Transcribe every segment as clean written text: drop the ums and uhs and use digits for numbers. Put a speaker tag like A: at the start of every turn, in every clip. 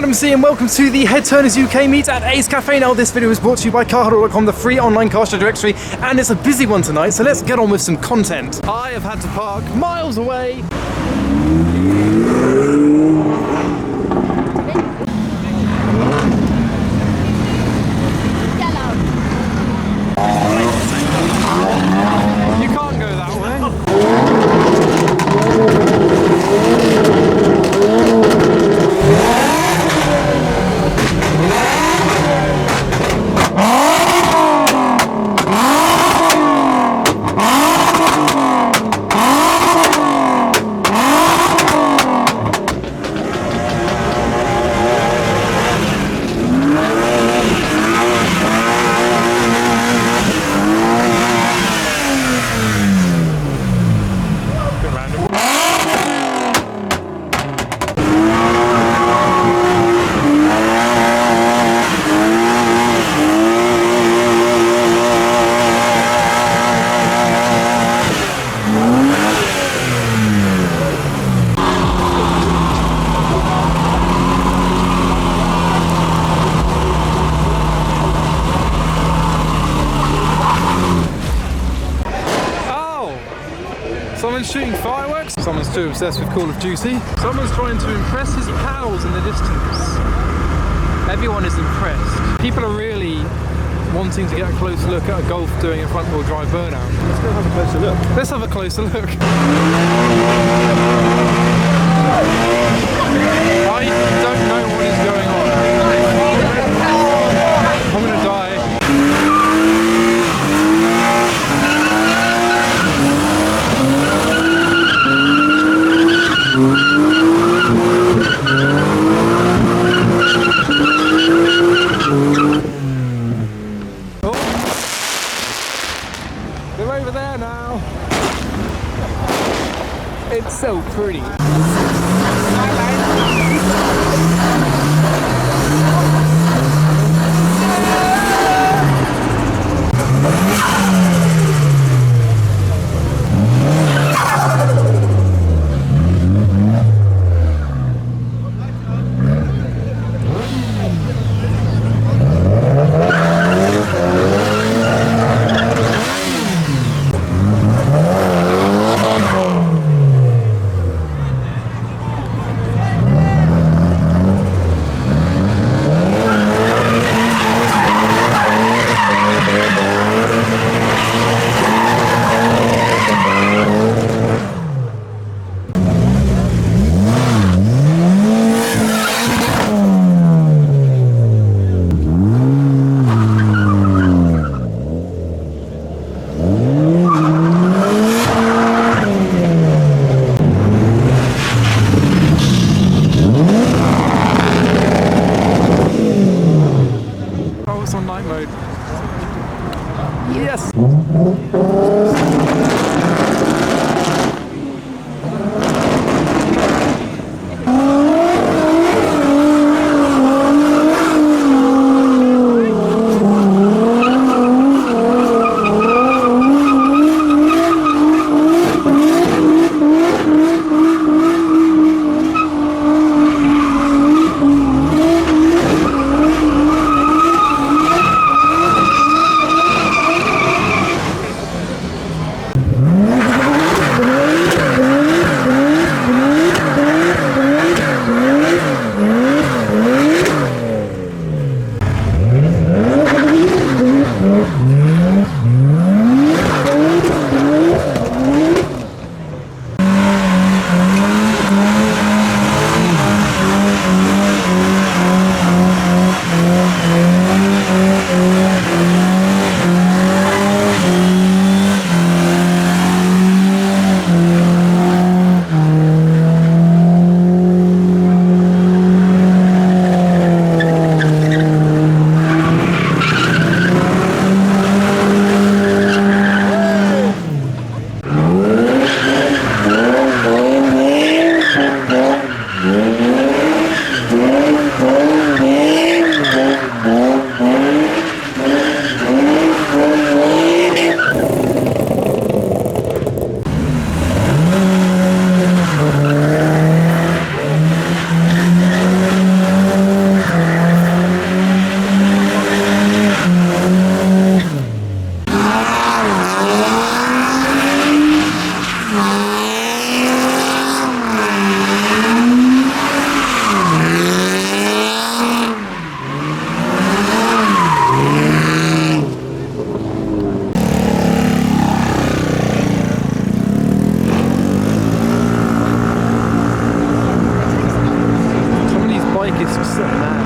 A: Madam C, and welcome to the Head Turners UK meet at Ace Café. Now this video is brought to you by carhuddle.com, the free online car show directory, and it's a busy one tonight, so let's get on with some content. I have had to park miles away. You can't go that way. Someone's shooting fireworks, someone's too obsessed with Call of Duty, someone's trying to impress his pals in the distance. Everyone is impressed. People are really wanting to get a close look at a Golf doing a front wheel drive burnout. Let's go have a closer look. Let's have a closer look. I don't know what is going on. I'm gonna die. They're over there now. It's so pretty. On night mode. Yes! mad.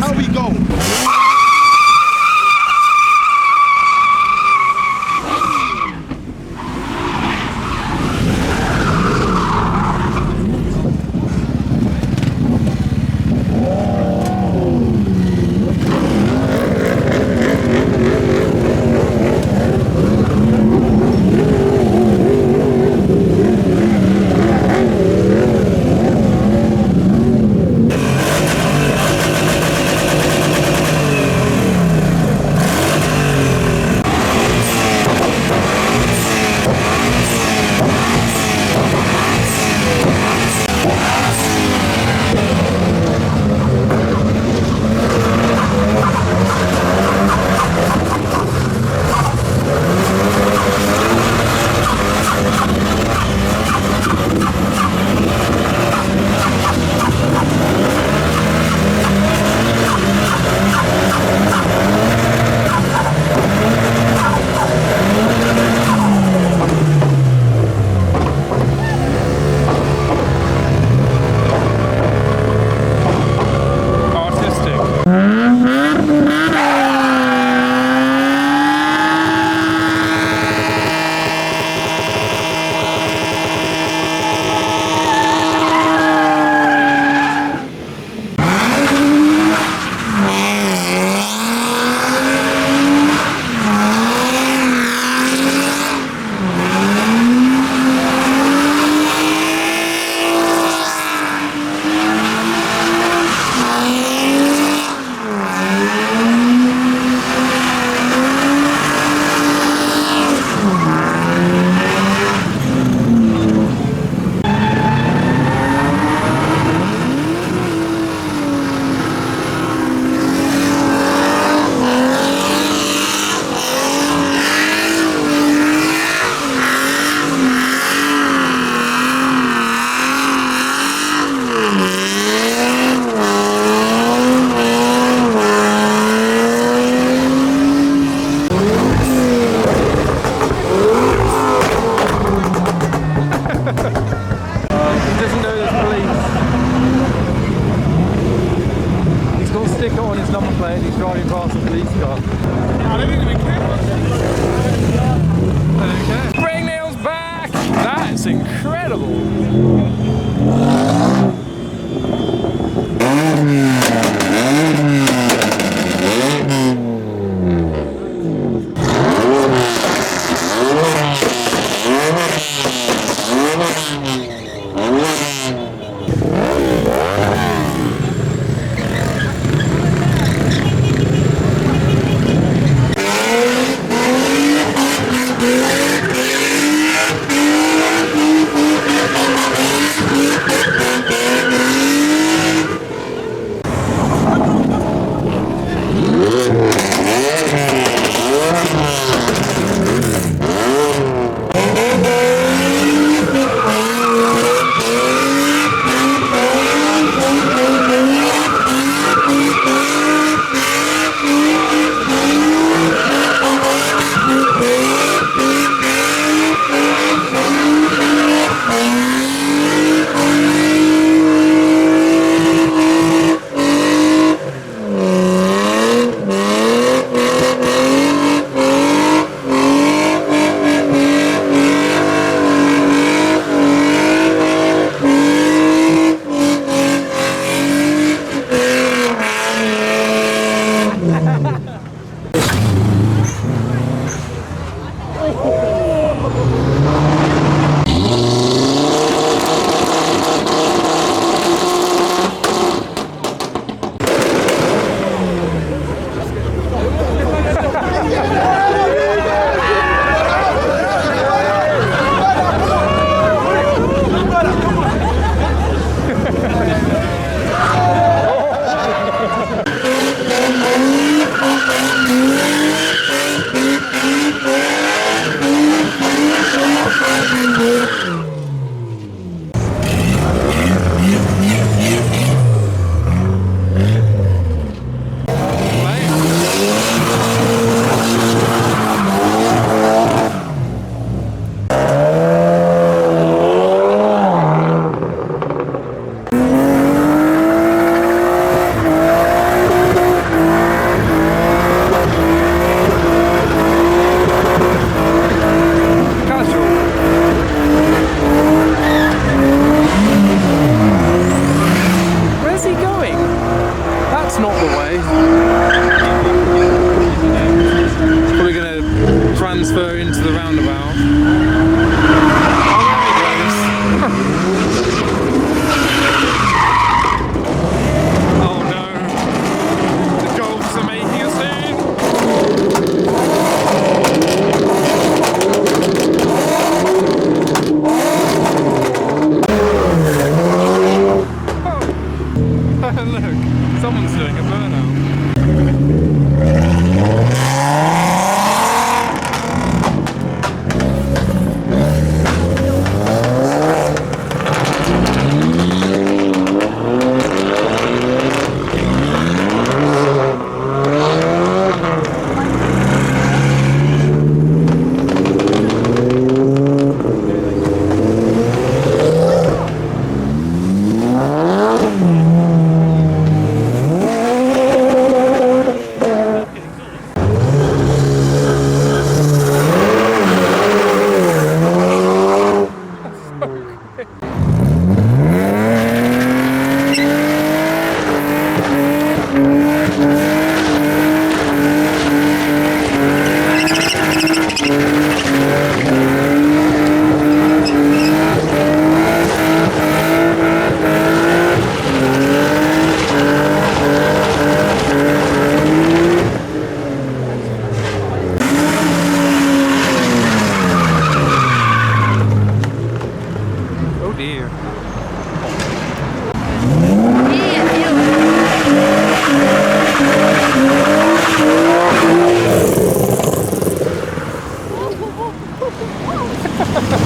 B: How we go?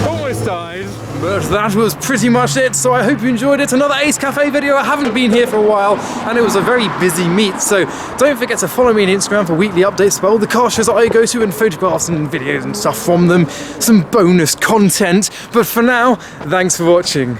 A: Almost died. But that was pretty much it, so I hope you enjoyed it. Another Ace Café video. I haven't been here for a while, and it was a very busy meet, so don't forget to follow me on Instagram for weekly updates about all the car shows that I go to and photographs and videos and stuff from them. Some bonus content. But for now, thanks for watching.